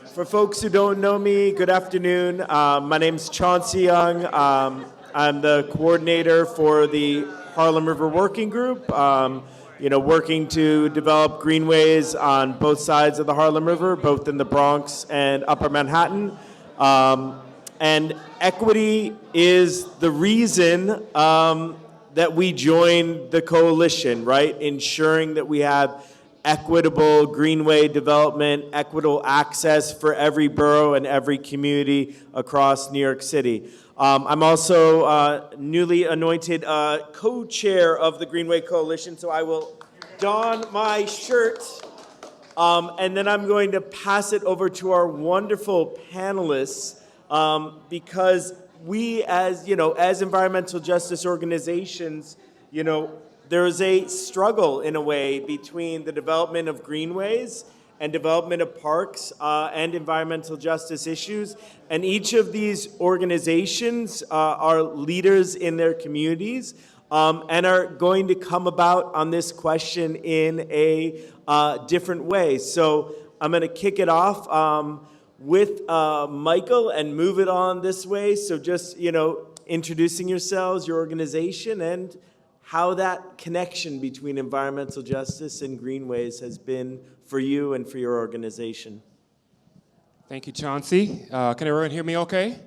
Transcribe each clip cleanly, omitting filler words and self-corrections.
For folks who don't know me, good afternoon. My name's Chauncy Young. I'm the coordinator for the Harlem River Working Group, working to develop greenways on both sides of the Harlem River, both in the Bronx and Upper Manhattan. And equity is the reason that we joined the coalition, right? Ensuring that we have equitable greenway development, equitable access for every borough and every community across New York City. I'm also newly anointed co-chair of the Greenway Coalition, so I will don my shirt, and then I'm going to pass it over to our wonderful panelists, because we, as environmental justice organizations, there is a struggle, in a way, between the development of greenways and development of parks and environmental justice issues. And each of these organizations are leaders in their communities and are going to come about on this question in a different way. So I'm going to kick it off with Mychal and move it on this way. So just, introducing yourselves, your organization, and how that connection between environmental justice and greenways has been for you and for your organization. Thank you, Chauncey. Can everyone hear me okay?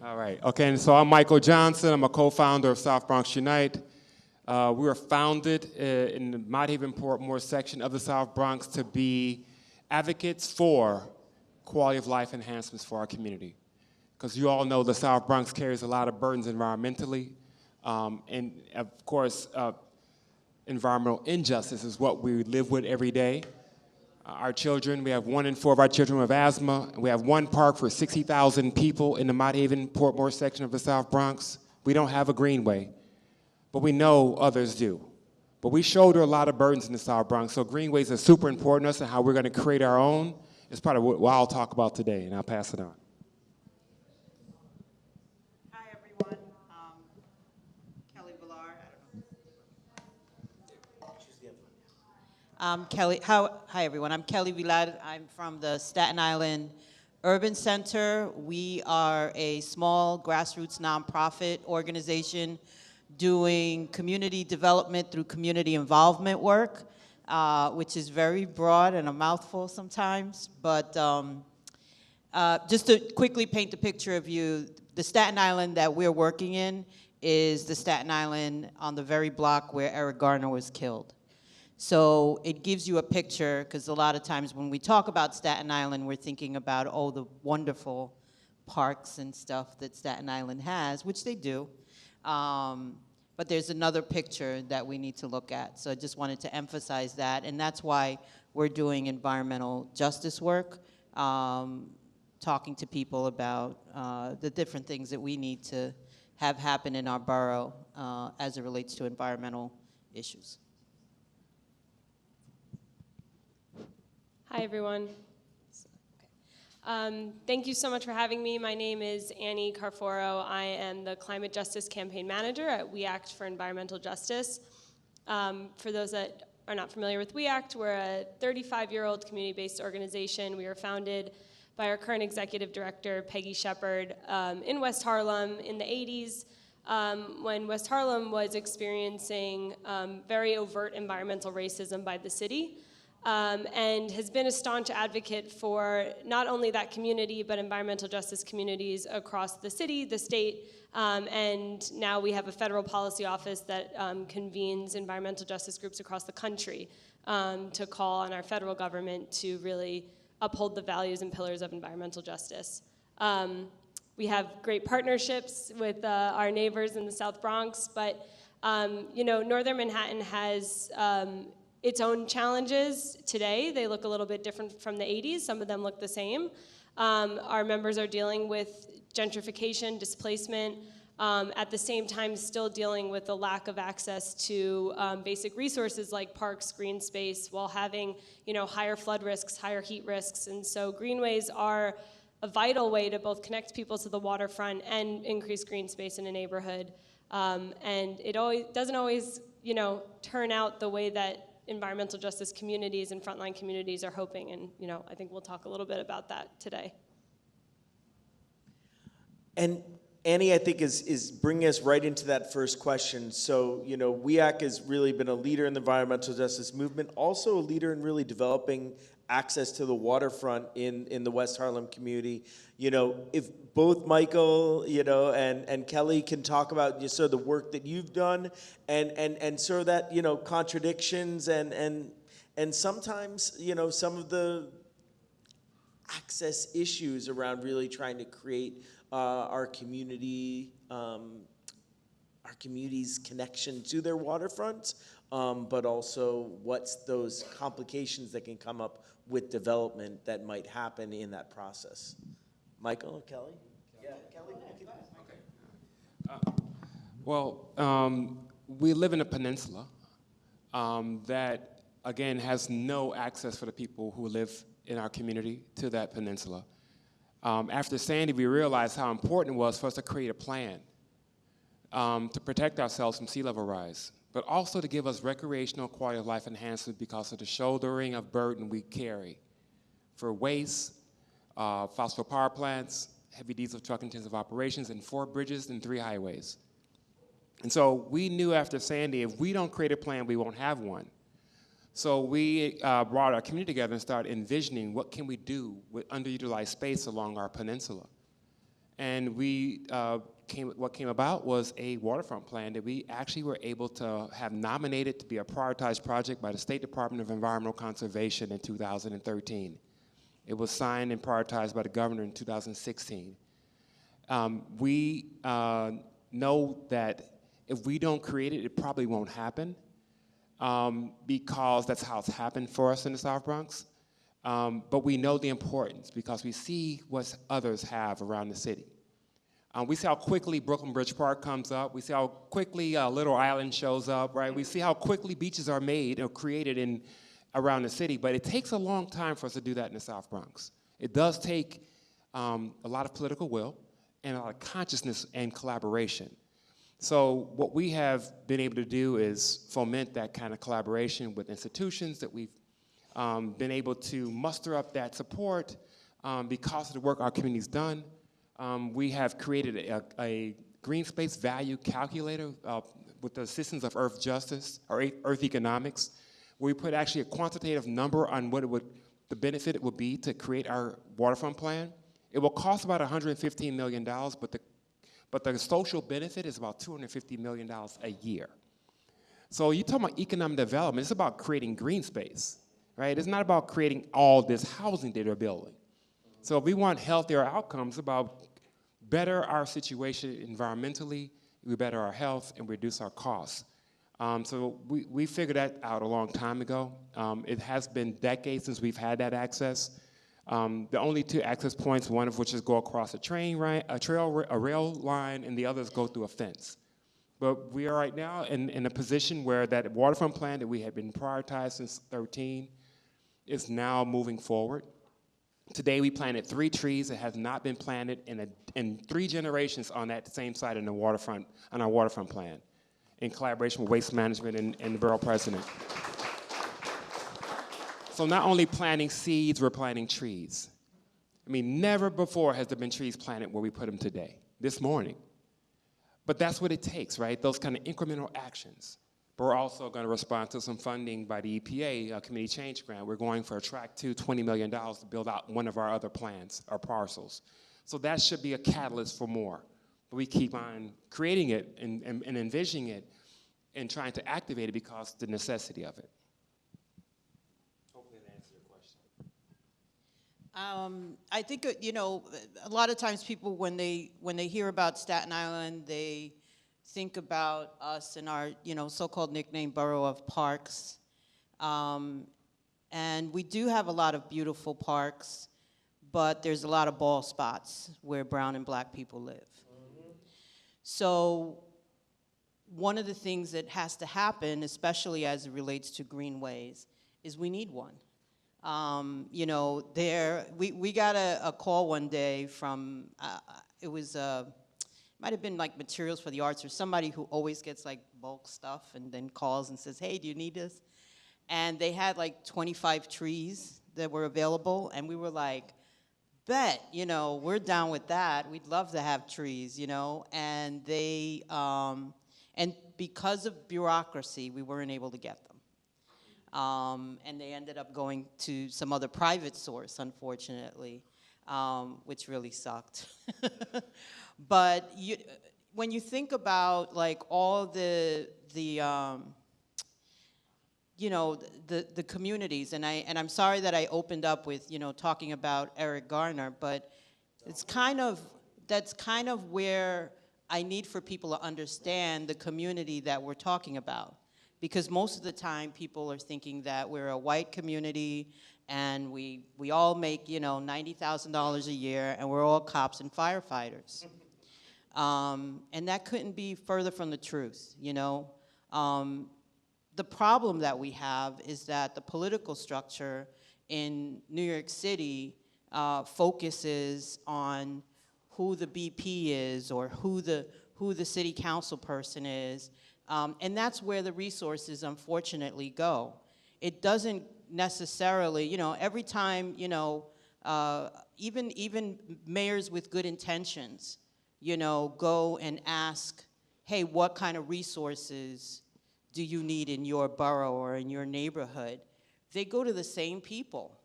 All right. Okay, and so I'm Mychal Johnson. I'm a co-founder of South Bronx Unite. We were founded in the Mott Haven-Portmore section of the South Bronx to be advocates for quality of life enhancements for our community. Because you all know the South Bronx carries a lot of burdens environmentally. And of course, environmental injustice is what we live with every day. Our children, we have 1 in 4 of our children with asthma. And we have one park for 60,000 people in the Mott Haven-Portmore section of the South Bronx. We don't have a greenway, but we know others do. But we shoulder a lot of burdens in the South Bronx, so greenways are super important to us, and how we're going to create our own is part of what I'll talk about today, and I'll pass it on. Kelly Vilar. Hi everyone. I'm Kelly Vilar. I'm from the Staten Island Urban Center. We are a small grassroots nonprofit organization doing community development through community involvement work, which is very broad and a mouthful sometimes. But just to quickly paint the picture of you, the Staten Island that we're working in is the Staten Island on the very block where Eric Garner was killed. So it gives you a picture, because a lot of times when we talk about Staten Island, we're thinking about, oh, the wonderful parks and stuff that Staten Island has, which they do. But there's another picture that we need to look at. So I just wanted to emphasize that, and that's why we're doing environmental justice work, talking to people about the different things that we need to have happen in our borough as it relates to environmental issues. Hi, everyone. Thank you so much for having me. My name is Annie Carforo. I am the Climate Justice Campaign Manager at We Act for Environmental Justice. For those that are not familiar with We Act, we're a 35-year-old community-based organization. We were founded by our current executive director, Peggy Shepard, in West Harlem in the 80s, when West Harlem was experiencing very overt environmental racism by the city. And has been a staunch advocate for not only that community, but environmental justice communities across the city, the state, and now we have a federal policy office that convenes environmental justice groups across the country to call on our federal government to really uphold the values and pillars of environmental justice. We have great partnerships with our neighbors in the South Bronx, but Northern Manhattan has its own challenges today. They look a little bit different from the 80s. Some of them look the same. Our members are dealing with gentrification, displacement, at the same time still dealing with the lack of access to basic resources like parks, green space, while having higher flood risks, higher heat risks. And so greenways are a vital way to both connect people to the waterfront and increase green space in a neighborhood. And it doesn't always turn out the way that environmental justice communities and frontline communities are hoping. And I think we'll talk a little bit about that today. And Annie, I think, is bringing us right into that first question. So, WEAC has really been a leader in the environmental justice movement, also a leader in really developing access to the waterfront in the West Harlem community. If both Mychal, and Kelly can talk about sort of the work that you've done and sort of that, contradictions and sometimes, some of the access issues around really trying to create our community's connection to their waterfront, but also what's those complications that can come up with development that might happen in that process. Mychal, Kelly? Yeah, Kelly. We live in a peninsula that, again, has no access for the people who live in our community to that peninsula. After Sandy, we realized how important it was for us to create a plan to protect ourselves from sea level rise, but also to give us recreational quality of life enhancement because of the shouldering of burden we carry for waste, fossil power plants, heavy diesel truck intensive operations, and 4 bridges and 3 highways. And so we knew after Sandy, if we don't create a plan, we won't have one. So we brought our community together and started envisioning what can we do with underutilized space along our peninsula. And what came about was a waterfront plan that we actually were able to have nominated to be a prioritized project by the State Department of Environmental Conservation in 2013. It was signed and prioritized by the governor in 2016. We know that if we don't create it, it probably won't happen because that's how it's happened for us in the South Bronx. But we know the importance because we see what others have around the city. We see how quickly Brooklyn Bridge Park comes up. We see how quickly Little Island shows up, right? We see how quickly beaches are made or created around the city, but it takes a long time for us to do that in the South Bronx. It does take a lot of political will and a lot of consciousness and collaboration. So what we have been able to do is foment that kind of collaboration with institutions that we've been able to muster up that support because of the work our community's done. We have created a green space value calculator with the assistance of Earth Justice, or Earth Economics, where we put actually a quantitative number on what the benefit it would be to create our waterfront plan. It will cost about $115 million, but the social benefit is about $250 million a year. So you talk about economic development, it's about creating green space, right? It's not about creating all this housing that they're building. So if we want healthier outcomes, about better our situation environmentally, we better our health, and reduce our costs. So we figured that out a long time ago. It has been decades since we've had that access. The only 2 access points, one of which is go across a rail line, and the others go through a fence. But we are right now in a position where that waterfront plan that we had been prioritized since 2013 is now moving forward. Today we planted 3 trees that have not been planted in 3 generations on that same site on our waterfront plan, in collaboration with Waste Management and the Borough President. So not only planting seeds, we're planting trees. I mean, never before has there been trees planted where we put them today, this morning. But that's what it takes, right? Those kind of incremental actions. But we're also going to respond to some funding by the EPA, a community change grant. We're going for a track 2, $20 million to build out one of our other plans, our parcels. So that should be a catalyst for more. But we keep on creating it and envisioning it and trying to activate it because of the necessity of it. Hopefully that answers your question. I think, a lot of times people, when they hear about Staten Island, they think about us and our, so-called nickname borough of parks. And we do have a lot of beautiful parks, but there's a lot of bald spots where brown and black people live. Mm-hmm. So one of the things that has to happen, especially as it relates to greenways, is we need one. We got a call one day from, might have been like Materials for the Arts or somebody who always gets like bulk stuff and then calls and says, hey, do you need this? and they had like 25 trees that were available, and we were like, bet, you know, we're down with that. We'd love to have trees, you know, and they, and because of bureaucracy, we weren't able to get them. And they ended up going to some other private source, unfortunately, which really sucked. But when you think about like all the you know, the communities, and I'm sorry that I opened up with, you know, talking about Eric Garner, but it's that's kind of where I need for people to understand the community that we're talking about. Because most of the time people are thinking that we're a white community and we all make, you know, $90,000 a year and we're all cops and firefighters. And that couldn't be further from the truth, you know. The problem that we have is that the political structure in New York City focuses on who the BP is or who the city council person is, and that's where the resources unfortunately go. It doesn't necessarily, you know, every time, you know, even mayors with good intentions, you know, go and ask, hey, what kind of resources do you need in your borough or in your neighborhood? They go to the same people.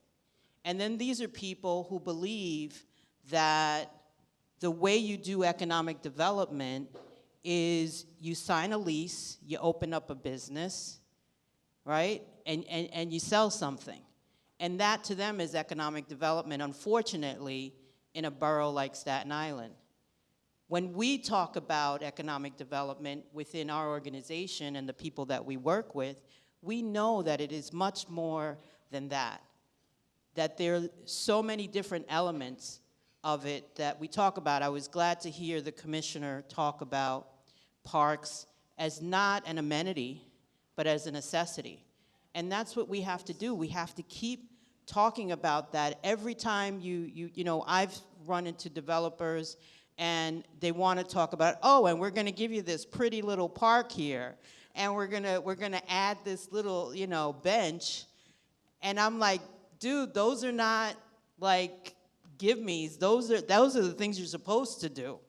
And then these are people who believe that the way you do economic development is you sign a lease, you open up a business, right? And you sell something. And that to them is economic development, unfortunately, in a borough like Staten Island. When we talk about economic development within our organization and the people that we work with, we know that it is much more than that. That there are so many different elements of it that we talk about. I was glad to hear the commissioner talk about parks as not an amenity, but as a necessity. And that's what we have to do. We have to keep talking about that every time you know, I've run into developers and they want to talk about, oh, and we're going to give you this pretty little park here, and we're gonna add this little, you know, bench, and I'm like, dude, those are not like give-me's. Those are the things you're supposed to do,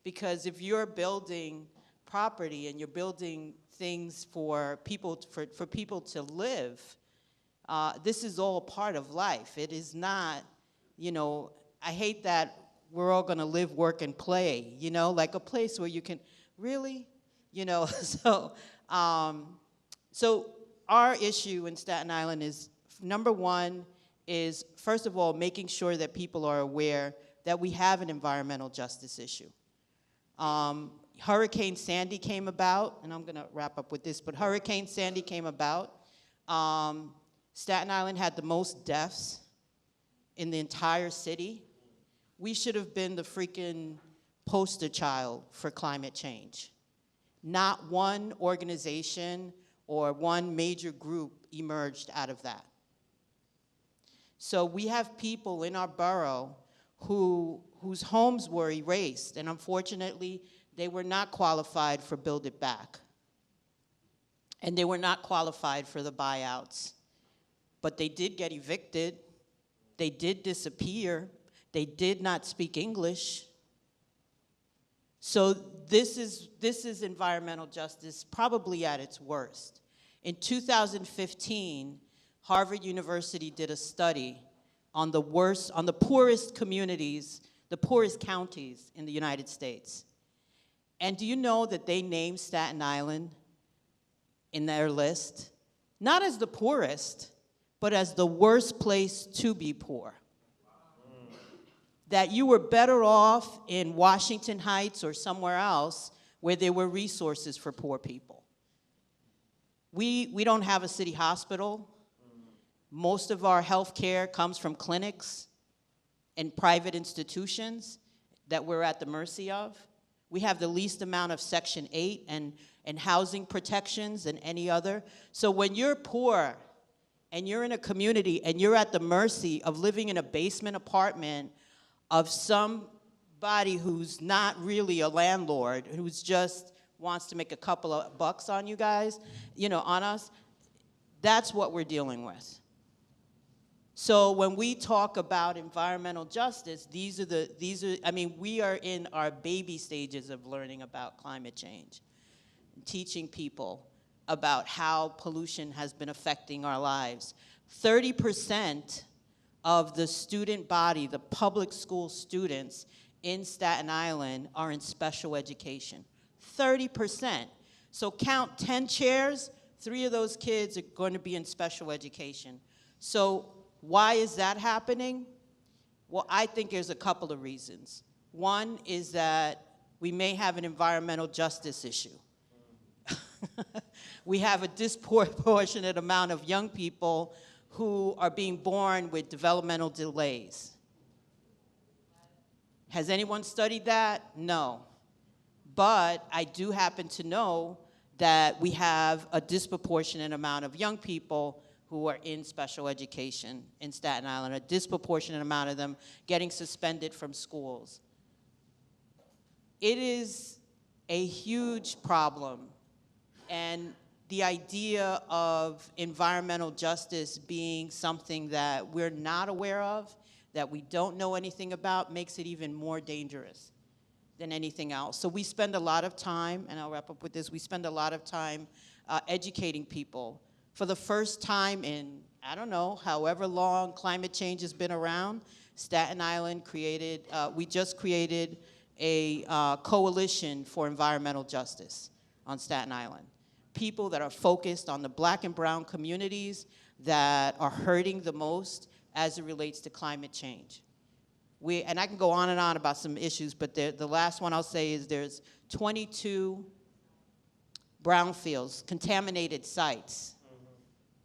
because if you're building property and you're building things for people to live, this is all part of life. It is not, you know, I hate that we're all gonna live, work, and play, you know, like a place where you can, really? You know, so our issue in Staten Island is, number one, is first of all, making sure that people are aware that we have an environmental justice issue. Hurricane Sandy came about, and I'm gonna wrap up with this, but Hurricane Sandy came about. Staten Island had the most deaths in the entire city. We should have been the freaking poster child for climate change. Not one organization or one major group emerged out of that. So we have people in our borough whose homes were erased, and unfortunately, they were not qualified for Build It Back. And they were not qualified for the buyouts. But they did get evicted. They did disappear. They did not speak English. So this is environmental justice probably at its worst. In 2015, Harvard University did a study on the poorest communities, the poorest counties in the United States. And do you know that they named Staten Island in their list? Not as the poorest, but as the worst place to be poor. That you were better off in Washington Heights or somewhere else where there were resources for poor people. We don't have a city hospital. Most of our health care comes from clinics and private institutions that we're at the mercy of. We have the least amount of Section 8 and housing protections than any other. So when you're poor and you're in a community and you're at the mercy of living in a basement apartment of somebody who's not really a landlord, who's just wants to make a couple of bucks on you guys, you know, on us, That's what we're dealing with. So when we talk about environmental justice, we are in our baby stages of learning about climate change, teaching people about how pollution has been affecting our lives. 30% of the student body, the public school students in Staten Island, are in special education. 30%. So count 10 chairs, 3 of those kids are going to be in special education. So why is that happening? Well, I think there's a couple of reasons. One is that we may have an environmental justice issue. We have a disproportionate amount of young people who are being born with developmental delays. Has anyone studied that? No. But I do happen to know that we have a disproportionate amount of young people who are in special education in Staten Island, a disproportionate amount of them getting suspended from schools. It is a huge problem, and the idea of environmental justice being something that we're not aware of, that we don't know anything about, makes it even more dangerous than anything else. So we spend a lot of time, and I'll wrap up with this, we spend a lot of time educating people. For the first time in, I don't know, however long climate change has been around, Staten Island we just created a coalition for environmental justice on Staten Island. People that are focused on the Black and brown communities that are hurting the most as it relates to climate change. And I can go on and on about some issues, but the last one I'll say is there's 22 brownfields, contaminated sites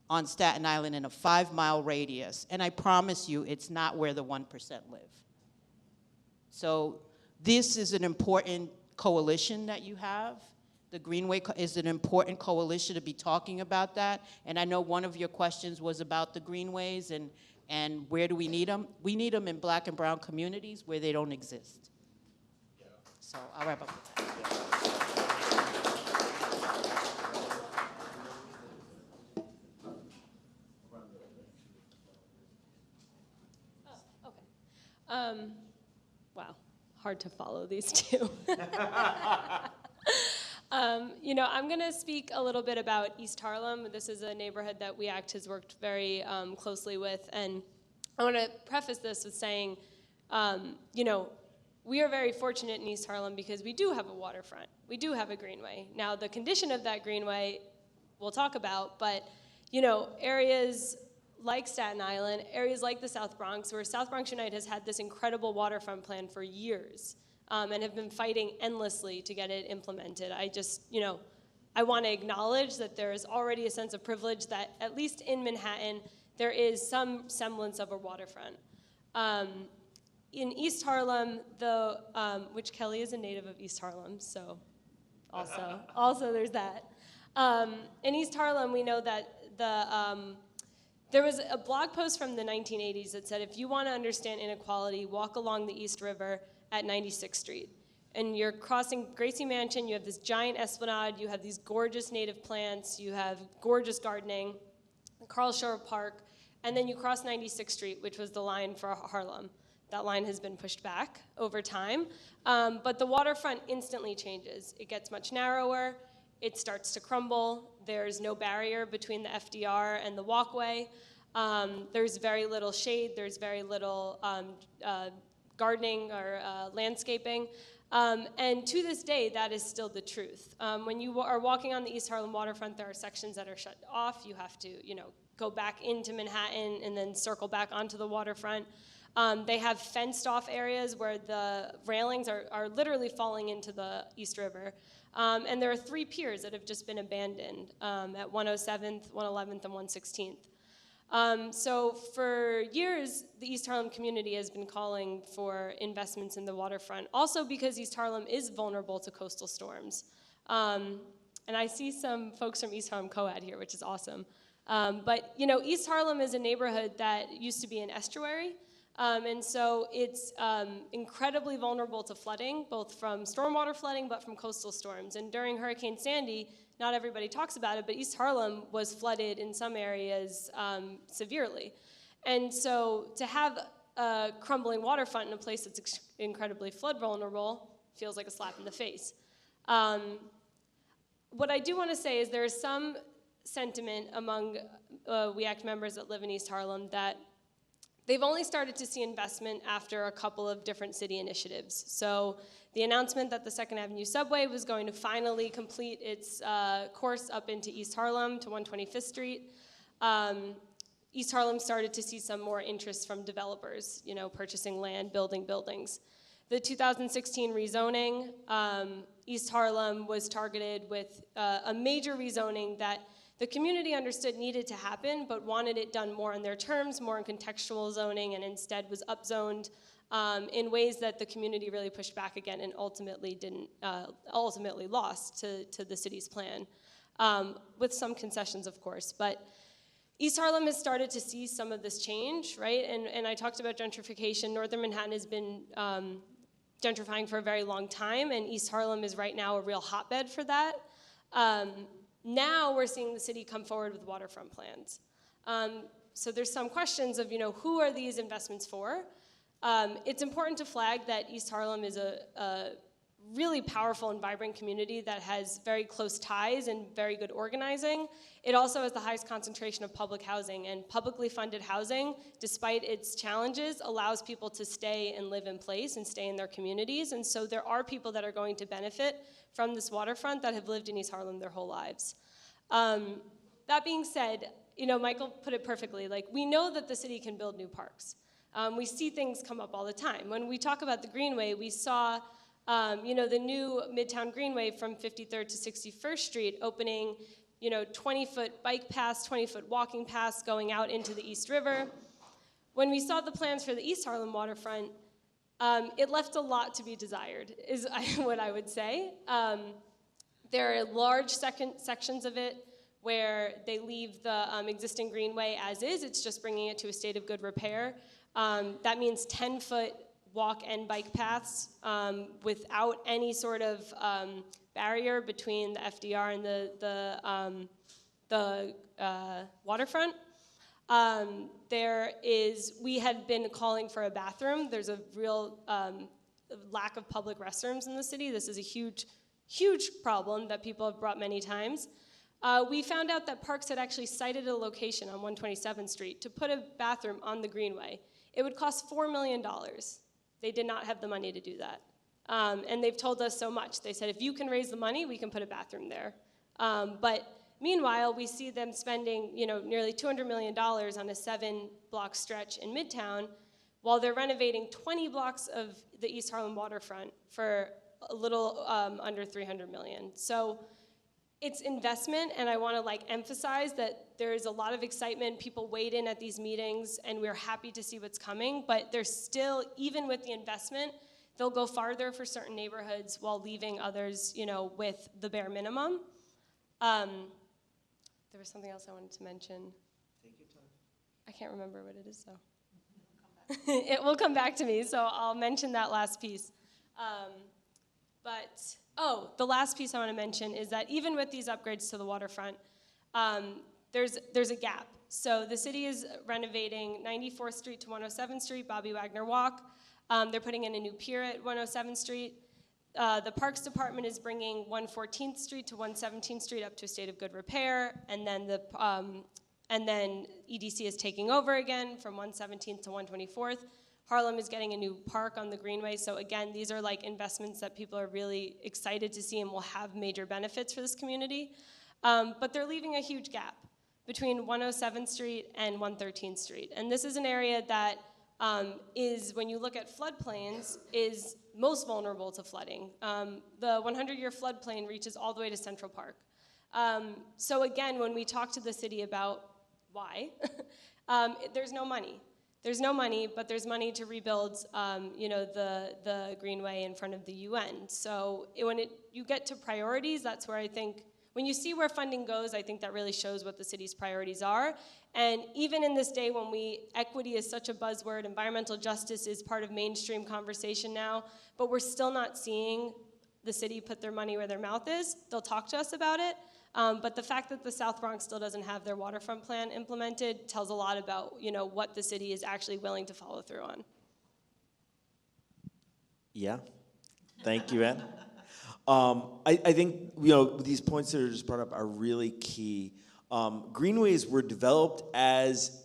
on Staten Island in a 5-mile radius. And I promise you, it's not where the 1% live. So this is an important coalition that you have. The Greenway is an important coalition to be talking about that. And I know one of your questions was about the Greenways and where do we need them? We need them in Black and brown communities where they don't exist. Yeah. So I'll wrap up with that. Wow, hard to follow these two. I'm going to speak a little bit about East Harlem. This is a neighborhood that We Act has worked very closely with, and I want to preface this with saying, we are very fortunate in East Harlem because we do have a waterfront. We do have a greenway. Now, the condition of that greenway we'll talk about, but, areas like Staten Island, areas like the South Bronx, where South Bronx Unite has had this incredible waterfront plan for years, and have been fighting endlessly to get it implemented. I want to acknowledge that there is already a sense of privilege that, at least in Manhattan, there is some semblance of a waterfront. In East Harlem, which Kelly is a native of East Harlem, so also there's that. In East Harlem, we know that there was a blog post from the 1980s that said, if you want to understand inequality, walk along the East River at 96th Street. And you're crossing Gracie Mansion, you have this giant esplanade, you have these gorgeous native plants, you have gorgeous gardening, Carl Shore Park, and then you cross 96th Street, which was the line for Harlem. That line has been pushed back over time, but the waterfront instantly changes. It gets much narrower, it starts to crumble, there's no barrier between the FDR and the walkway, there's very little shade, there's very little gardening or landscaping. And to this day, that is still the truth. When you are walking on the East Harlem waterfront, there are sections that are shut off. You have to, go back into Manhattan and then circle back onto the waterfront. They have fenced off areas where the railings are literally falling into the East River. And there are 3 piers that have just been abandoned at 107th, 111th, and 116th. So for years, the East Harlem community has been calling for investments in the waterfront, also because East Harlem is vulnerable to coastal storms. And I see some folks from East Harlem Co-Ed here, which is awesome. But East Harlem is a neighborhood that used to be an estuary, and so it's incredibly vulnerable to flooding, both from stormwater flooding, but from coastal storms. And during Hurricane Sandy, not everybody talks about it, but East Harlem was flooded in some areas severely. And so to have a crumbling waterfront in a place that's incredibly flood vulnerable feels like a slap in the face. What I do want to say is there is some sentiment among We Act members that live in East Harlem that they've only started to see investment after a couple of different city initiatives. So the announcement that the 2nd Avenue subway was going to finally complete its course up into East Harlem to 125th Street. East Harlem started to see some more interest from developers, purchasing land, building buildings. The 2016 rezoning, East Harlem was targeted with a major rezoning that the community understood needed to happen, but wanted it done more on their terms, more in contextual zoning, and instead was upzoned in ways that the community really pushed back again and ultimately lost to the city's plan, with some concessions, of course. But East Harlem has started to see some of this change, right? And I talked about gentrification. Northern Manhattan has been gentrifying for a very long time, and East Harlem is right now a real hotbed for that. Now we're seeing the city come forward with waterfront plans. So there's some questions of, who are these investments for? It's important to flag that East Harlem is a really powerful and vibrant community that has very close ties and very good organizing. It also has the highest concentration of public housing, and publicly funded housing, despite its challenges, allows people to stay and live in place and stay in their communities. And so there are people that are going to benefit from this waterfront that have lived in East Harlem their whole lives. That being said, Mychal put it perfectly. We know that the city can build new parks. We see things come up all the time. When we talk about the Greenway, we saw the new Midtown Greenway from 53rd to 61st Street opening, 20-foot bike paths, 20-foot walking paths going out into the East River. When we saw the plans for the East Harlem waterfront, it left a lot to be desired, is what I would say. There are large sections of it where they leave the existing Greenway as is. It's just bringing it to a state of good repair. That means 10-foot walk and bike paths without any sort of barrier between the FDR and the waterfront. We had been calling for a bathroom. There's a real lack of public restrooms in the city. This is a huge, huge problem that people have brought many times. We found out that Parks had actually cited a location on 127th Street to put a bathroom on the Greenway. It would cost $4 million. They did not have the money to do that. And they've told us so much. They said, if you can raise the money, we can put a bathroom there. But meanwhile, we see them spending nearly $200 million on a 7-block stretch in Midtown while they're renovating 20 blocks of the East Harlem waterfront for a little under $300 million. So it's investment, and I want to emphasize that there is a lot of excitement. People weighed in at these meetings, and we're happy to see what's coming. But there's still, even with the investment, they'll go farther for certain neighborhoods while leaving others, with the bare minimum. There was something else I wanted to mention. Take your time. I can't remember what it is, though. It will come back to me, so I'll mention that last piece. The last piece I want to mention is that even with these upgrades to the waterfront, there's a gap. So the city is renovating 94th Street to 107th Street, Bobby Wagner Walk. They're putting in a new pier at 107th Street. The Parks Department is bringing 114th Street to 117th Street up to a state of good repair, and then EDC is taking over again from 117th to 124th. Harlem is getting a new park on the Greenway. So again, these are investments that people are really excited to see and will have major benefits for this community. But they're leaving a huge gap between 107th Street and 113th Street. And this is an area that is, when you look at floodplains, is most vulnerable to flooding. The 100-year floodplain reaches all the way to Central Park. So again, when we talk to the city about why, there's no money. There's no money, but there's money to rebuild, the Greenway in front of the UN. So when you get to priorities, that's where I think, when you see where funding goes, I think that really shows what the city's priorities are. And even in this day when equity is such a buzzword, environmental justice is part of mainstream conversation now, but we're still not seeing the city put their money where their mouth is. They'll talk to us about it, But the fact that the South Bronx still doesn't have their waterfront plan implemented tells a lot about, what the city is actually willing to follow through on. Yeah, thank you, Ann. I think these points that are just brought up are really key. Greenways were developed as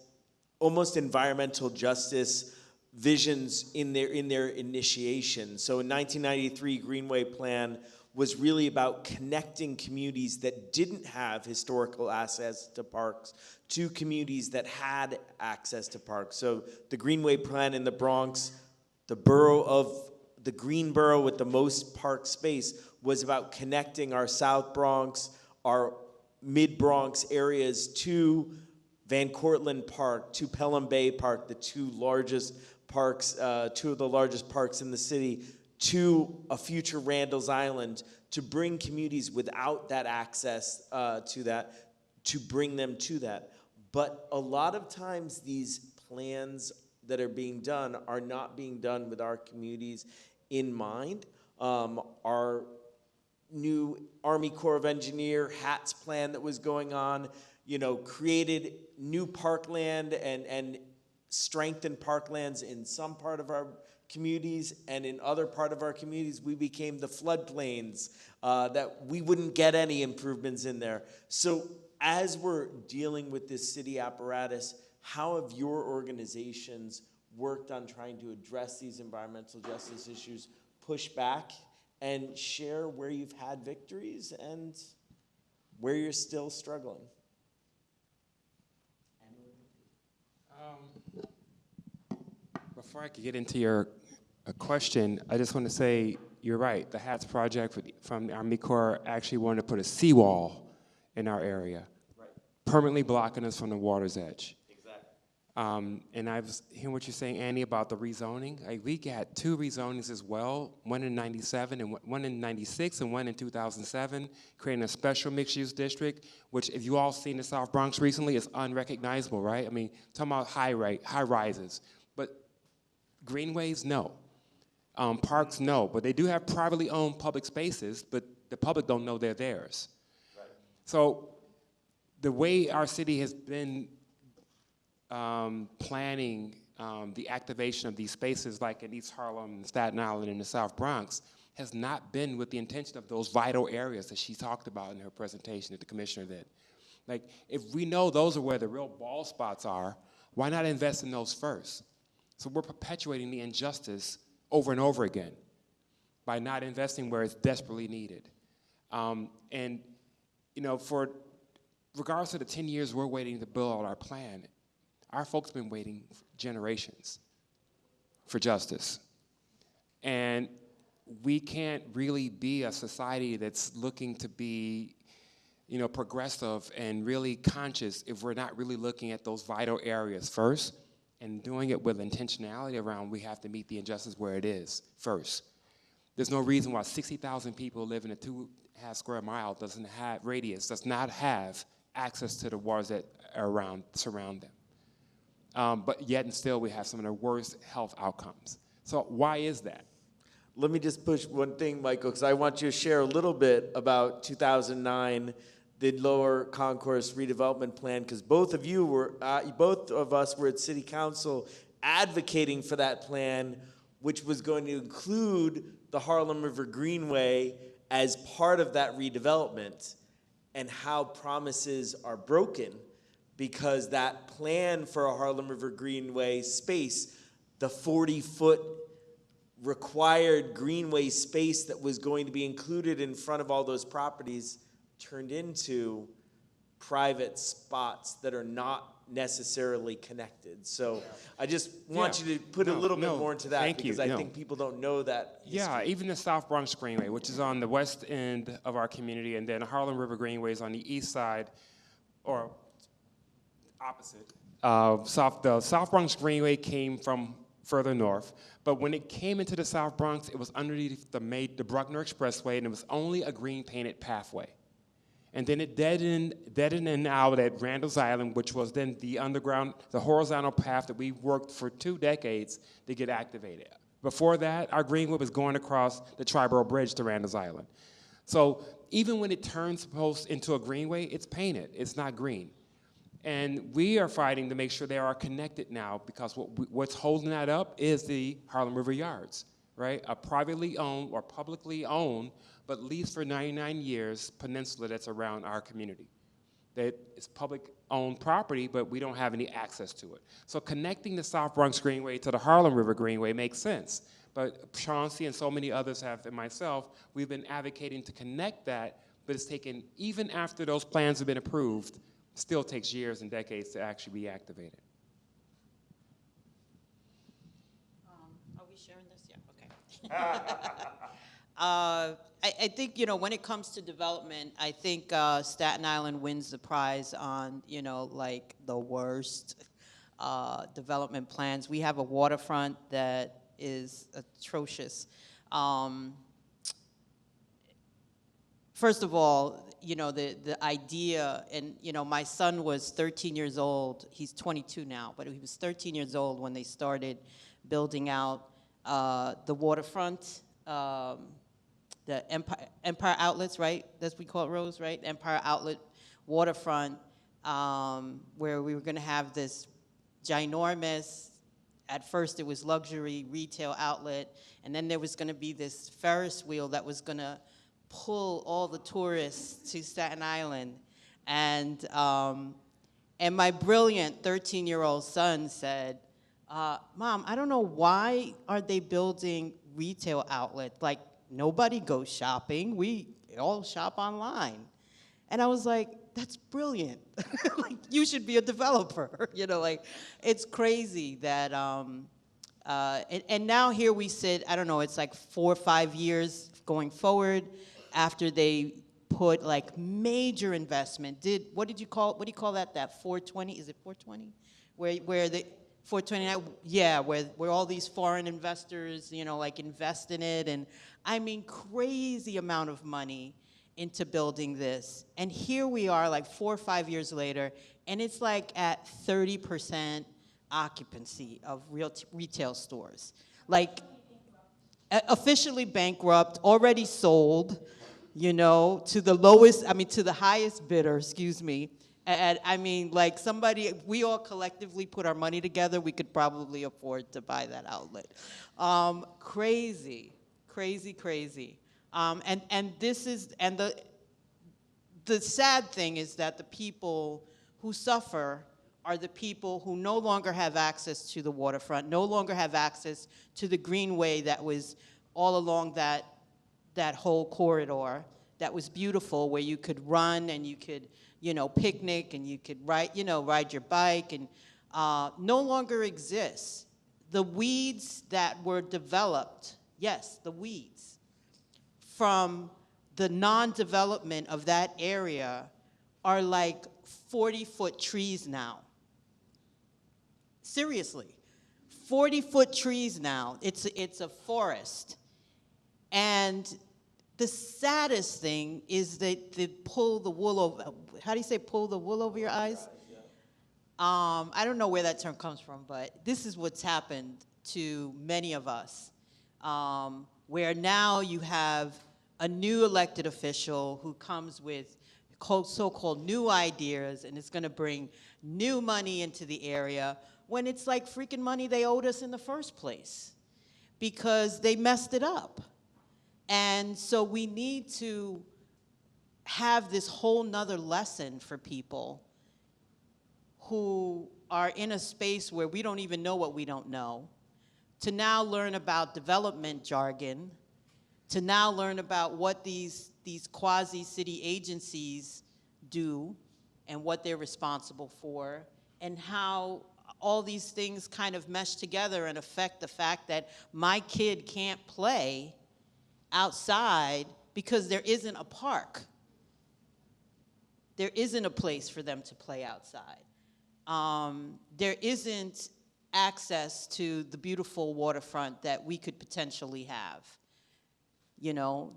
almost environmental justice visions in their initiation. So in 1993, Greenway Plan was really about connecting communities that didn't have historical access to parks to communities that had access to parks. So the Greenway Plan in the Bronx, the green borough with the most park space, was about connecting our South Bronx, our mid-Bronx areas to Van Cortlandt Park, to Pelham Bay Park, the two of the largest parks in the city, to a future Randall's Island, to bring communities without that access to that, to bring them to that. But a lot of times these plans that are being done are not being done with our communities in mind. Our new Army Corps of Engineer HATS plan that was going on, created new parkland and strengthened parklands in some part of our communities, and in other part of our communities, we became the floodplains that we wouldn't get any improvements in there. So as we're dealing with this city apparatus, how have your organizations worked on trying to address these environmental justice issues, push back, and share where you've had victories and where you're still struggling? Before I could get into your question, I just want to say you're right. The HATS project from the Army Corps actually wanted to put a seawall in our area, right, permanently blocking us from the water's edge. Exactly. And I was hearing what you're saying, Annie, about the rezoning. We got two rezonings as well, one in 97 and one in 96 and one in 2007, creating a special mixed-use district, which if you all seen the South Bronx recently, is unrecognizable, right? I mean, talking about high rises. But greenways, no. Parks, no. But they do have privately owned public spaces, but the public don't know they're theirs. Right. So the way our city has been planning the activation of these spaces, like in East Harlem, Staten Island, and the South Bronx, has not been with the intention of those vital areas that she talked about in her presentation that the commissioner did. Like, if we know those are where the real ball spots are, why not invest in those first? So we're perpetuating the injustice over and over again by not investing where it's desperately needed. And, for regardless of the 10 years we're waiting to build out our plan, our folks have been waiting for generations for justice. And we can't really be a society that's looking to be, progressive and really conscious if we're not really looking at those vital areas first and doing it with intentionality around we have to meet the injustice where it is first. There's no reason why 60,000 people live in a 2.5 square mile radius does not have access to the waters that surround them. But yet and still we have some of the worst health outcomes. So why is that? Let me just push one thing, Michael, because I want you to share a little bit about 2009, the Lower Concourse redevelopment plan, because both of us were at City Council advocating for that plan, which was going to include the Harlem River Greenway as part of that redevelopment, and how promises are broken because that plan for a Harlem River Greenway space, the 40-foot required greenway space that was going to be included in front of all those properties, turned into private spots that are not necessarily connected. So I just want you to put a little bit more into that, because I think people don't know that history. Yeah, even the South Bronx Greenway, which is on the west end of our community, and then Harlem River Greenway is on the east side, or opposite. The South Bronx Greenway came from further north, but when it came into the South Bronx, it was underneath the Bruckner Expressway, and it was only a green painted pathway. And then it deadened out at Randall's Island, which was then the horizontal path that we worked for 2 decades to get activated. Before that, our Greenway was going across the Triborough Bridge to Randall's Island. So even when it turns supposed into a greenway, it's painted, it's not green. And we are fighting to make sure they are connected now, because what's holding that up is the Harlem River Yards, right? A privately owned or publicly owned, but leased for 99 years, peninsula that's around our community. That it's public-owned property, but we don't have any access to it. So connecting the South Bronx Greenway to the Harlem River Greenway makes sense. But Chauncy and so many others have, and myself, we've been advocating to connect that, but it's taken, even after those plans have been approved, still takes years and decades to actually be activated. Are we sharing this? Yeah, okay. I think, when it comes to development, I think Staten Island wins the prize on, like the worst development plans. We have a waterfront that is atrocious. First of all, the idea, and my son was 13 years old. He's 22 now, but he was 13 years old when they started building out the waterfront, the Empire Outlets, right? That's what we call it, Rose, right? Empire Outlet waterfront, where we were going to have this ginormous, at first it was luxury retail outlet, and then there was going to be this Ferris wheel that was going to pull all the tourists to Staten Island. And my brilliant 13-year-old son said, Mom, I don't know, why are they building retail outlets? Like, nobody goes shopping. We all shop online. And I was like, that's brilliant. Like, you should be a developer. It's crazy that, and now here we sit, I don't know, it's like 4 or 5 years going forward after they put like major investment. What do you call that? That 420, is it 420? Where the 429, yeah, where all these foreign investors, like invest in it, and I mean crazy amount of money into building this. And here we are like 4 or 5 years later, and it's like at 30% occupancy of retail stores. Like officially bankrupt, already sold, to the lowest, to the highest bidder, excuse me. And I mean, like somebody, we all collectively put our money together, we could probably afford to buy that outlet. Crazy, crazy, crazy. And this is, and the sad thing is that the people who suffer are the people who no longer have access to the waterfront, no longer have access to the greenway that was all along that whole corridor that was beautiful, where you could run and you could, picnic and you could ride your bike, and no longer exists. The weeds that were developed, yes, the weeds, from the non-development of that area are like 40-foot trees now. Seriously, 40-foot trees now. It's a forest. And the saddest thing is that they pull the wool over, how do you say pull the wool over your eyes? I don't know where that term comes from, but this is what's happened to many of us, where now you have a new elected official who comes with so-called new ideas, and it's going to bring new money into the area, when it's like freaking money they owed us in the first place because they messed it up. And so we need to have this whole nother lesson for people who are in a space where we don't even know what we don't know, to now learn about development jargon, to now learn about what these quasi-city agencies do and what they're responsible for, and how all these things kind of mesh together and affect the fact that my kid can't play outside because there isn't a park. There isn't a place for them to play outside. There isn't access to the beautiful waterfront that we could potentially have.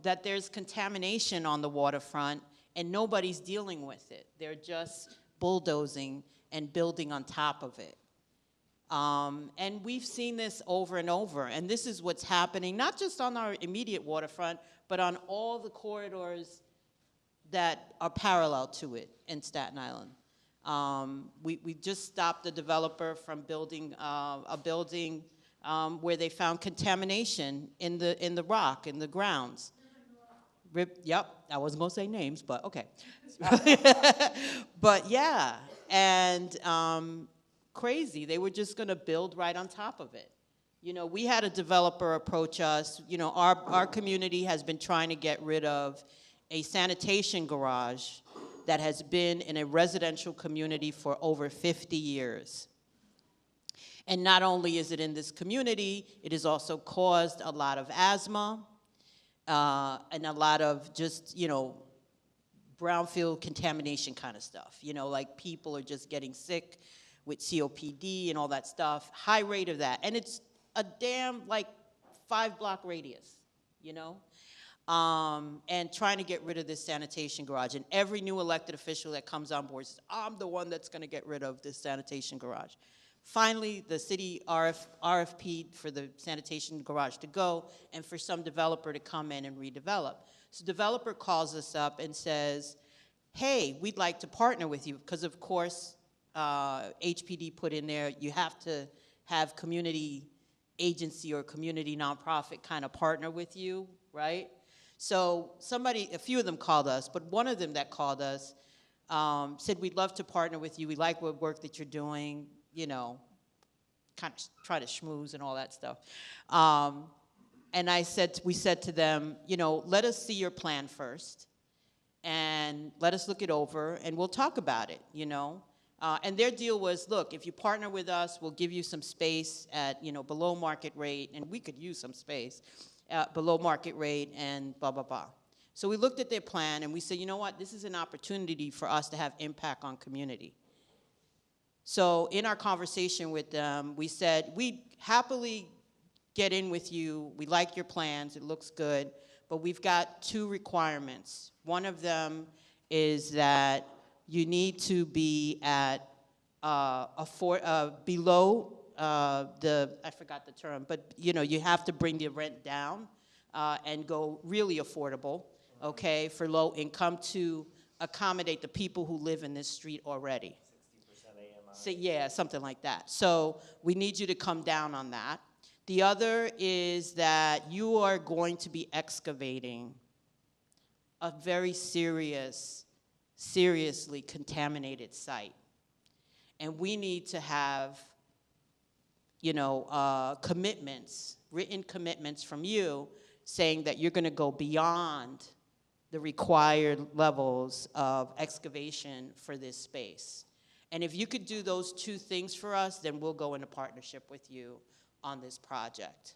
That there's contamination on the waterfront and nobody's dealing with it. They're just bulldozing and building on top of it. And we've seen this over and over, and this is what's happening, not just on our immediate waterfront, but on all the corridors that are parallel to it in Staten Island. We just stopped a developer from building a building where they found contamination in the rock, in the grounds. Yep, I wasn't gonna say names, but okay. But yeah, and crazy, they were just gonna build right on top of it. You know, we had a developer approach us. You know, our community has been trying to get rid of a sanitation garage that has been in a residential community for over 50 years. And not only is it in this community, it has also caused a lot of asthma and a lot of just, you know, brownfield contamination kind of stuff. You know, like people are just getting sick with COPD and all that stuff. High rate of that. And it's a damn, like, 5-block radius, you know? And trying to get rid of this sanitation garage. And every new elected official that comes on board says, I'm the one that's gonna get rid of this sanitation garage. Finally, the city RFP'd for the sanitation garage to go and for some developer to come in and redevelop. So developer calls us up and says, hey, we'd like to partner with you, because of course, HPD put in there, you have to have community agency or community nonprofit kind of partner with you, right? So a few of them called us, but one of them that called us said, we'd love to partner with you. We like what work that you're doing, you know, kind of try to schmooze and all that stuff. And we said to them, you know, let us see your plan first and let us look it over and we'll talk about it, you know. And their deal was, look, if you partner with us, we'll give you some space at, you know, below market rate, and we could use some space below market rate and blah, blah, blah. So we looked at their plan and we said, you know what, this is an opportunity for us to have impact on community. So in our conversation with them, we said, we'd happily get in with you. We like your plans, it looks good, but we've got 2 requirements. One of them is that you need to be at below I forgot the term, but you know, you have to bring the rent down and go really affordable, okay, for low income to accommodate the people who live in this street already. 60% AMI. So, yeah, something like that. So we need you to come down on that. The other is that you are going to be excavating a very seriously contaminated site. And we need to have, you know, commitments, written commitments from you saying that you're gonna go beyond the required levels of excavation for this space. And if you could do those 2 things for us, then we'll go into partnership with you on this project.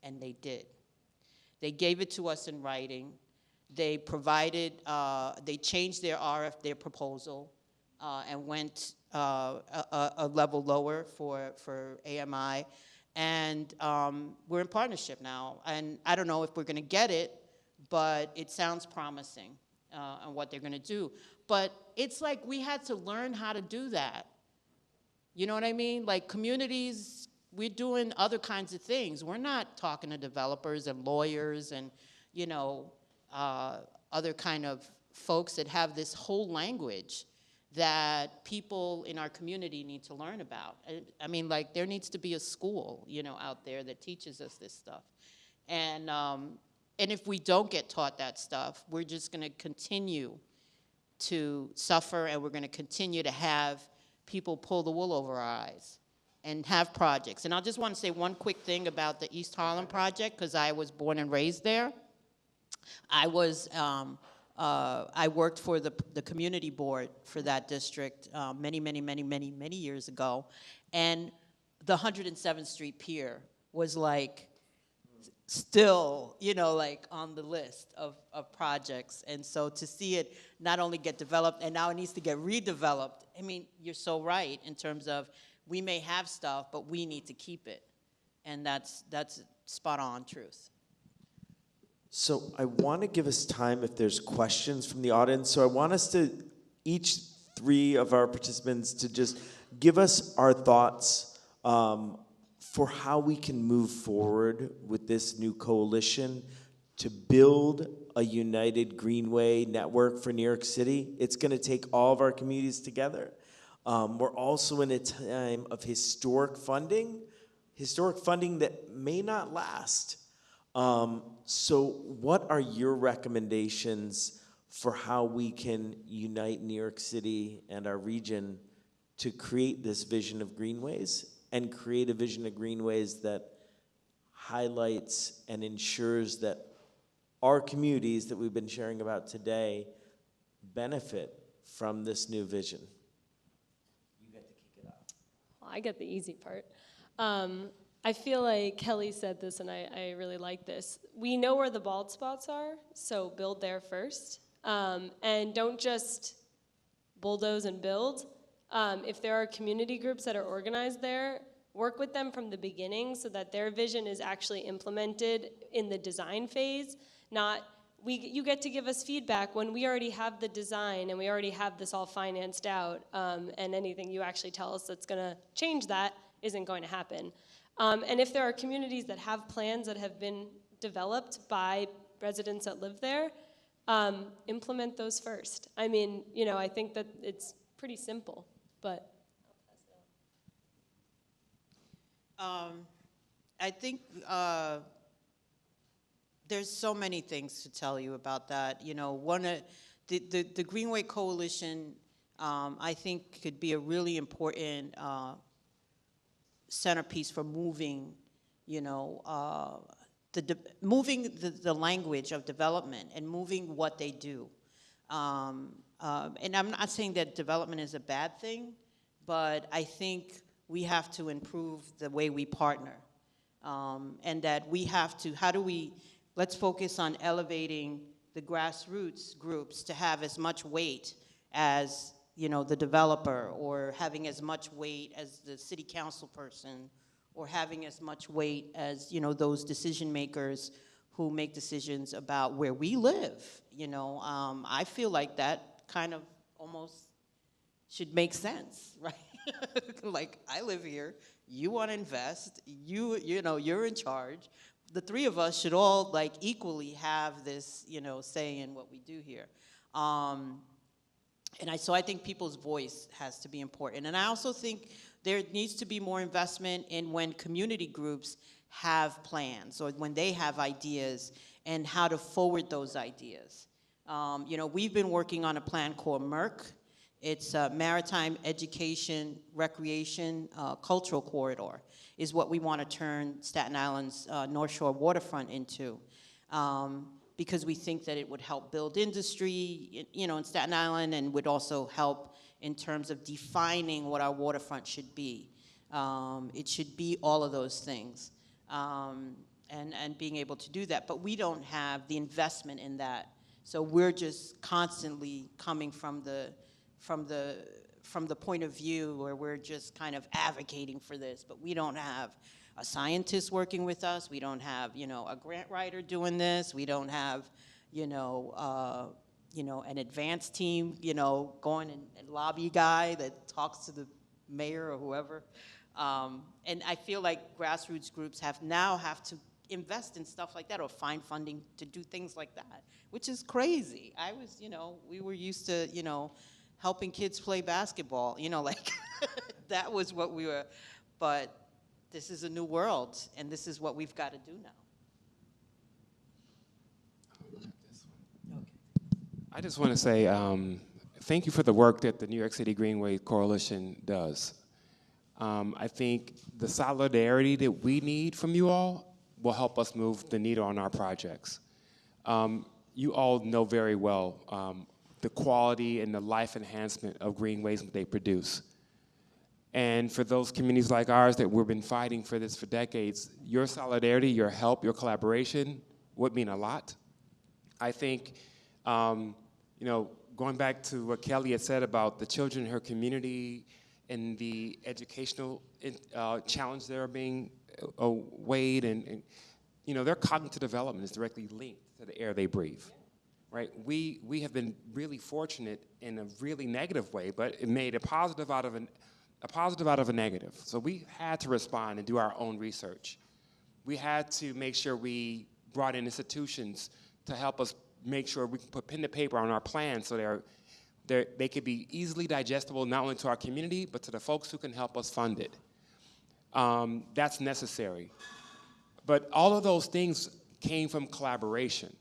And they did. They gave it to us in writing. They provided, they changed their proposal and went a level lower for AMI. And we're in partnership now. And I don't know if we're gonna get it, but it sounds promising on what they're gonna do. But it's like we had to learn how to do that. You know what I mean? Like communities, we're doing other kinds of things. We're not talking to developers and lawyers and, you know, other kind of folks that have this whole language that people in our community need to learn about. I mean, like, there needs to be a school, you know, out there that teaches us this stuff. And if we don't get taught that stuff, we're just gonna continue to suffer, and we're gonna continue to have people pull the wool over our eyes and have projects. And I just want to say one quick thing about the East Harlem project, because I was born and raised there. I worked for the community board for that district many years ago. And the 107th Street Pier was like still, you know, like on the list of projects. And so to see it not only get developed, and now it needs to get redeveloped, I mean, you're so right in terms of we may have stuff, but we need to keep it. And that's spot on truth. So I want to give us time if there's questions from the audience. So I want us each 3 of our participants to just give us our thoughts for how we can move forward with this new coalition to build a united Greenway network for New York City. It's going to take all of our communities together. We're also in a time of historic funding that may not last. So what are your recommendations for how we can unite New York City and our region to create this vision of Greenways and create a vision of Greenways that highlights and ensures that our communities that we've been sharing about today benefit from this new vision? You get to kick it off. Well, I get the easy part. I feel like Kelly said this, and I really like this. We know where the bald spots are, so build there first. And don't just bulldoze and build. If there are community groups that are organized there, work with them from the beginning so that their vision is actually implemented in the design phase. You get to give us feedback when we already have the design and we already have this all financed out, and anything you actually tell us that's gonna change that isn't going to happen. And if there are communities that have plans that have been developed by residents that live there, implement those first. I mean, I think that it's pretty simple, but. I think there's so many things to tell you about that. One of the Greenway Coalition, I think, could be a really important centerpiece for moving, moving the language of development and moving what they do. And I'm not saying that development is a bad thing, but I think we have to improve the way we partner. And that we have to, let's focus on elevating the grassroots groups to have as much weight as the developer, or having as much weight as the city council person, or having as much weight as those decision makers who make decisions about where we live. I feel like that kind of almost should make sense, right? Like, I live here, you want to invest, you're in charge. The three of us should all equally have this say in what we do here. So I think people's voice has to be important. And I also think there needs to be more investment in when community groups have plans, or when they have ideas, and how to forward those ideas. We've been working on a plan called MERC. It's Maritime Education, Recreation, Cultural Corridor, is what we want to turn Staten Island's North Shore waterfront into. Because we think that it would help build industry, in Staten Island, and would also help in terms of defining what our waterfront should be. It should be all of those things, and being able to do that. But we don't have the investment in that, so we're just constantly coming from the point of view where we're just kind of advocating for this, but we don't have a scientist working with us. We don't have, a grant writer doing this. We don't have, an advanced team, going and lobby guy that talks to the mayor or whoever. And I feel like grassroots groups have to invest in stuff like that, or find funding to do things like that, which is crazy. We were used to, helping kids play basketball, that was what we were, but this is a new world, and this is what we've got to do now. I just want to say thank you for the work that the New York City Greenways Coalition does. I think the solidarity that we need from you all will help us move the needle on our projects. You all know very well the quality and the life enhancement of Greenways that they produce. And for those communities like ours that we've been fighting for this for decades, your solidarity, your help, your collaboration would mean a lot. I think, going back to what Kelly had said about the children in her community and the educational challenge that are being weighed, and their cognitive development is directly linked to the air they breathe. Right? We have been really fortunate in a really negative way, but it made a positive out of a positive out of a negative. So we had to respond and do our own research. We had to make sure we brought in institutions to help us make sure we can put pen to paper on our plans so they could be easily digestible not only to our community, but to the folks who can help us fund it. That's necessary. But all of those things came from collaboration.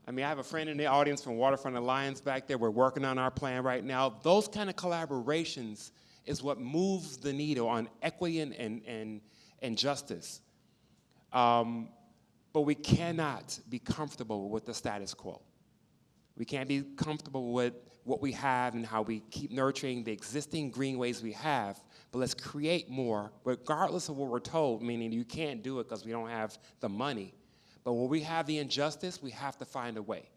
I mean, I have a friend in the audience from Waterfront Alliance back there. We're working on our plan right now. Those kind of collaborations is what moves the needle on equity and justice. But we cannot be comfortable with the status quo. We can't be comfortable with what we have and how we keep nurturing the existing greenways we have, but let's create more, regardless of what we're told, meaning you can't do it because we don't have the money. But when we have the injustice, we have to find a way.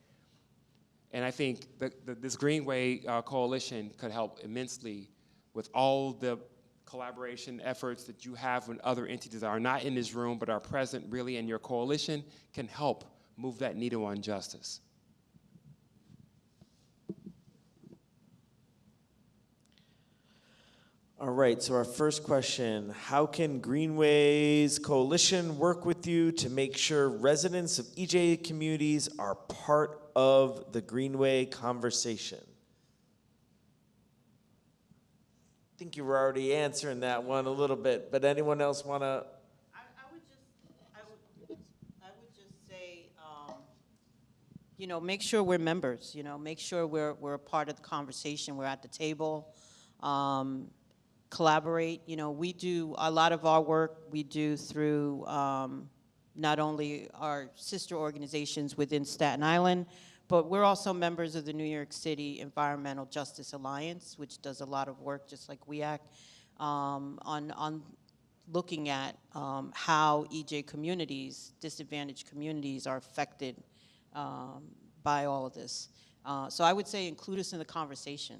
And I think this Greenway Coalition could help immensely with all the collaboration efforts that you have with other entities that are not in this room but are present really in your coalition can help move that needle on justice. All right, so our first question, how can Greenways Coalition work with you to make sure residents of EJ communities are part of the Greenway conversation? I think you were already answering that one a little bit, but anyone else want to? I would just say, you know, make sure we're members. You know, make sure we're a part of the conversation. We're at the table. Collaborate. You know, we do a lot of our work. We do through not only our sister organizations within Staten Island, but we're also members of the New York City Environmental Justice Alliance, which does a lot of work, just like we act, on looking at how EJ communities, disadvantaged communities, are affected by all of this. So I would say include us in the conversation.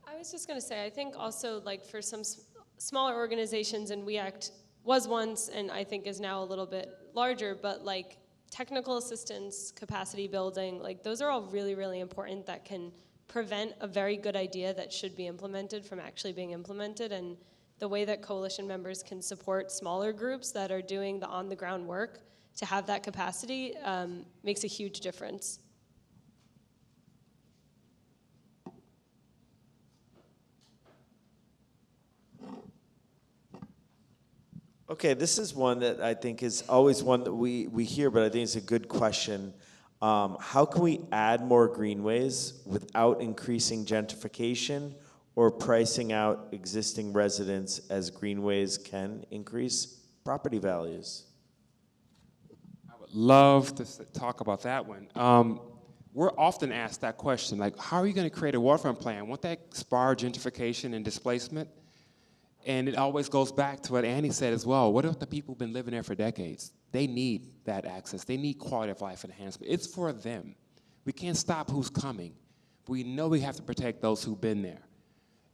I was just going to say, I think also like for some smaller organizations, and We Act was once and I think is now a little bit larger, but like technical assistance, capacity building, like those are all really, really important that can prevent a very good idea that should be implemented from actually being implemented. And the way that coalition members can support smaller groups that are doing the on-the-ground work to have that capacity makes a huge difference. Okay, this is one that I think is always one that we hear, but I think it's a good question. How can we add more greenways without increasing gentrification or pricing out existing residents, as greenways can increase property values? I would love to talk about that one. We're often asked that question, like, how are you going to create a waterfront plan? Won't that spur gentrification and displacement? And it always goes back to what Annie said as well. What if the people who've been living there for decades? They need that access. They need quality of life enhancement. It's for them. We can't stop who's coming. But we know we have to protect those who've been there.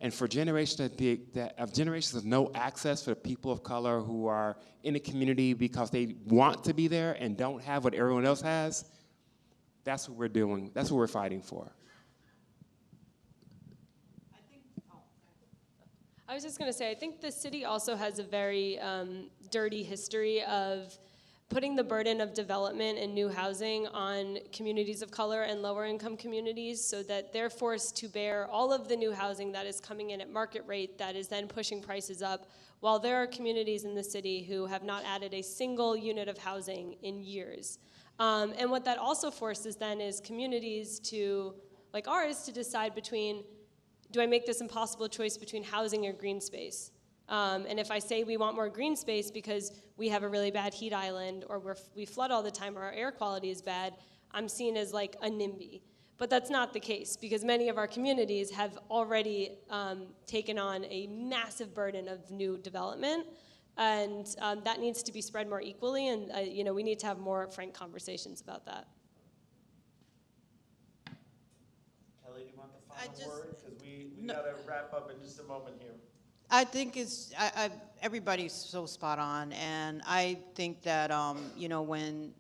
And for generations of no access for the people of color who are in the community because they want to be there and don't have what everyone else has, that's what we're doing. That's what we're fighting for. I was just going to say, I think the city also has a very dirty history of putting the burden of development and new housing on communities of color and lower income communities so that they're forced to bear all of the new housing that is coming in at market rate that is then pushing prices up, while there are communities in the city who have not added a single unit of housing in years. And what that also forces then is communities to, like ours, to decide between, do I make this impossible choice between housing or green space? And if I say we want more green space because we have a really bad heat island or we flood all the time or our air quality is bad, I'm seen as like a NIMBY. But that's not the case because many of our communities have already taken on a massive burden of new development. And that needs to be spread more equally, and you know, we need to have more frank conversations about that. Kelly, do you want the final word? Because we got to wrap up in just a moment here. I think it's, everybody's so spot on, and I think that, you know, when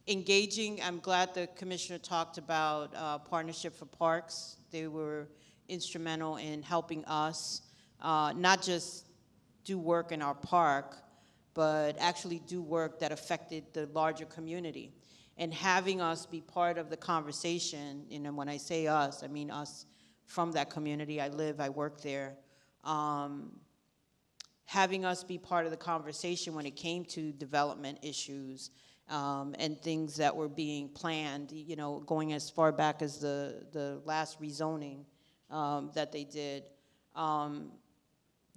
engaging. I'm glad the commissioner talked about Partnership for Parks. They were instrumental in helping us not just do work in our park, but actually do work that affected the larger community. And having us be part of the conversation, and when I say us, I mean us from that community. I live, I work there. Having us be part of the conversation when it came to development issues and things that were being planned, you know, going as far back as the last rezoning that they did.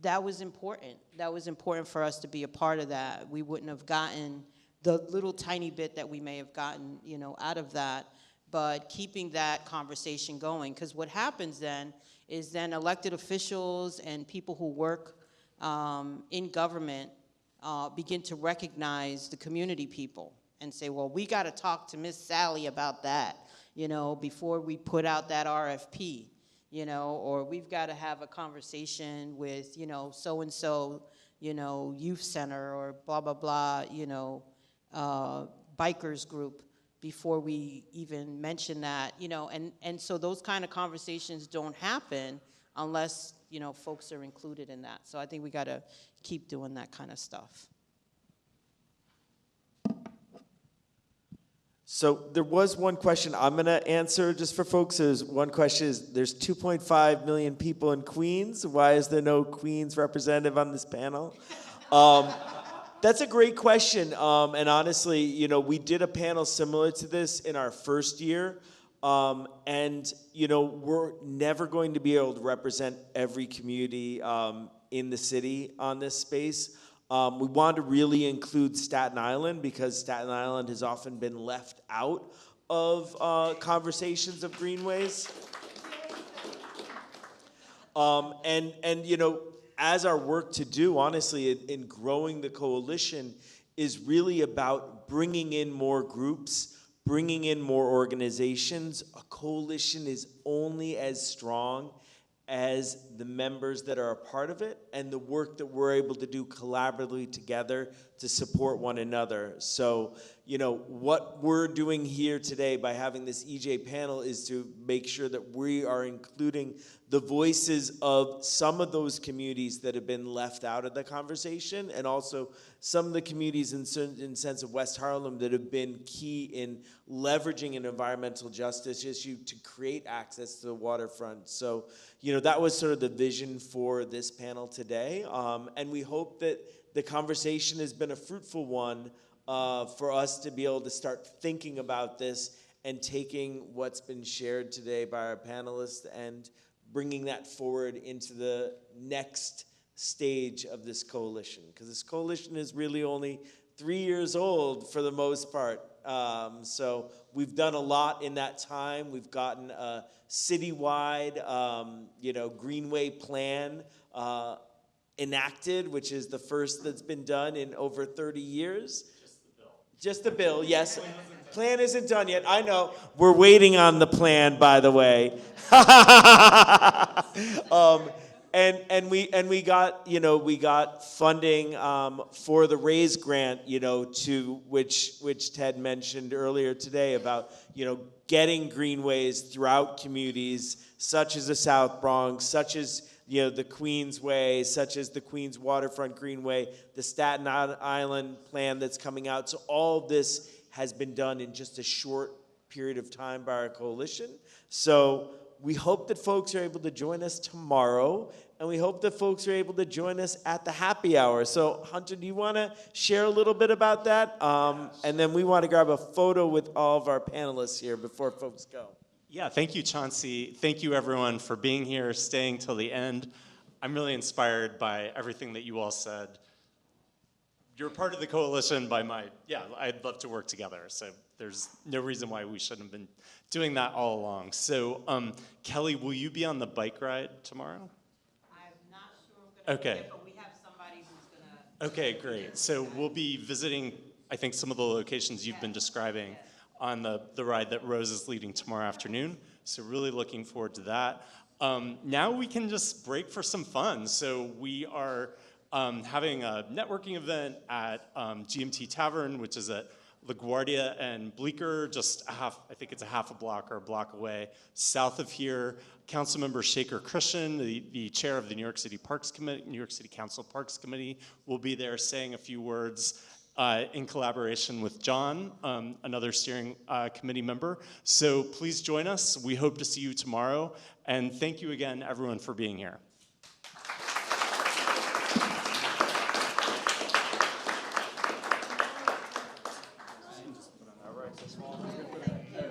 That was important. That was important for us to be a part of that. We wouldn't have gotten the little tiny bit that we may have gotten, you know, out of that, but keeping that conversation going. Because what happens then is then elected officials and people who work in government begin to recognize the community people and say, well, we got to talk to Miss Sally about that, you know, before we put out that RFP. You know, or we've got to have a conversation with, you know, so-and-so, you know, youth center or blah, blah, blah, you know, bikers group before we even mention that, you know, and so those kind of conversations don't happen unless, you know, folks are included in that. So I think we got to keep doing that kind of stuff. So there was one question I'm going to answer just for folks. There's one question is, there's 2.5 million people in Queens. Why is there no Queens representative on this panel? That's a great question. And honestly, you know, we did a panel similar to this in our first year. And, you know, we're never going to be able to represent every community in the city on this space. We wanted to really include Staten Island because Staten Island has often been left out of conversations of greenways. And you know, as our work to do, honestly, in growing the coalition is really about bringing in more groups, bringing in more organizations. A coalition is only as strong as the members that are a part of it and the work that we're able to do collaboratively together to support one another. So, you know, what we're doing here today by having this EJ panel is to make sure that we are including the voices of some of those communities that have been left out of the conversation, and also some of the communities in sense of West Harlem that have been key in leveraging an environmental justice issue to create access to the waterfront. So, you know, that was sort of the vision for this panel today. And we hope that the conversation has been a fruitful one for us to be able to start thinking about this and taking what's been shared today by our panelists and bringing that forward into the next stage of this coalition. Because this coalition is really only 3 years old for the most part. So we've done a lot in that time. We've gotten a citywide, you know, Greenway plan enacted, which is the first that's been done in over 30 years. Just the bill. Just the bill, yes. Plan isn't done yet. I know. We're waiting on the plan, by the way. And we got, you know, we got funding for the RAISE grant, you know, to which Ted mentioned earlier today about, you know, getting greenways throughout communities such as the South Bronx, such as, you know, the Queensway, such as the Queens Waterfront Greenway, the Staten Island plan that's coming out. So all of this has been done in just a short period of time by our coalition. So we hope that folks are able to join us tomorrow, and we hope that folks are able to join us at the happy hour. So Hunter, do you want to share a little bit about that? And then we want to grab a photo with all of our panelists here before folks go. Yeah, thank you, Chauncy. Thank you, everyone, for being here, staying till the end. I'm really inspired by everything that you all said. You're part of the coalition by I'd love to work together. So there's no reason why we shouldn't have been doing that all along. So Kelly, will you be on the bike ride tomorrow? I'm not sure I'm going to Okay. do it, but we have somebody who's going to. Okay, great. So we'll be visiting, I think, some of the locations you've been describing on the ride that Rose is leading tomorrow afternoon. So really looking forward to that. Now we can just break for some fun. So we are having a networking event at GMT Tavern, which is at LaGuardia and Bleecker, just I think it's a half a block or a block away. South of here, Councilmember Shaker Christian, the chair of the New York City Parks Committee, New York City Council Parks Committee, will be there saying a few words in collaboration with John, another steering committee member. So please join us. We hope to see you tomorrow. And thank you again, everyone, for being here. All right,